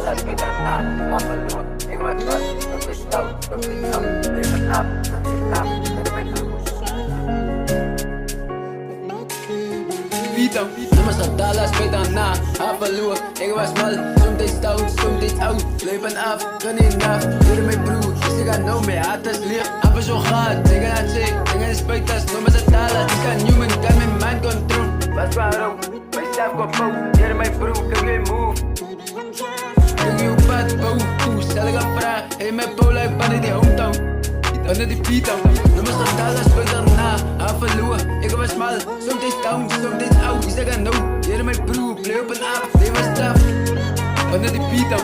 alles weer daarna. Maar verloor, ik was wat, dat is stout, dat is stout. Leven af, dat is af, met mijn broers. Vita, nummers gaat alles weer daarna. Hij verloor, ik was mal, soms stout, soms oud. Leven af, kan niet af, hier mijn broer. Ik ga nou meer, het is licht, amper zo gaat. Ik ga het zeggen, ik ga het spuiten, nummers het alles. Ik kan human, kan mijn mind control. Was waarom, mijzelf kapot, hier mijn broer, kan geen move. Kijk je op pad, boe, stel ik een vraag. Hey, mijn pola, ik ben in die hometown. Wanneer die Vita, nummers gaat alles weer daarna. Hij verloor, ik was mal, soms down, soms oud. Ik zeg nou, hier mijn broer, play op een app, leven straf. Wanneer die Vita.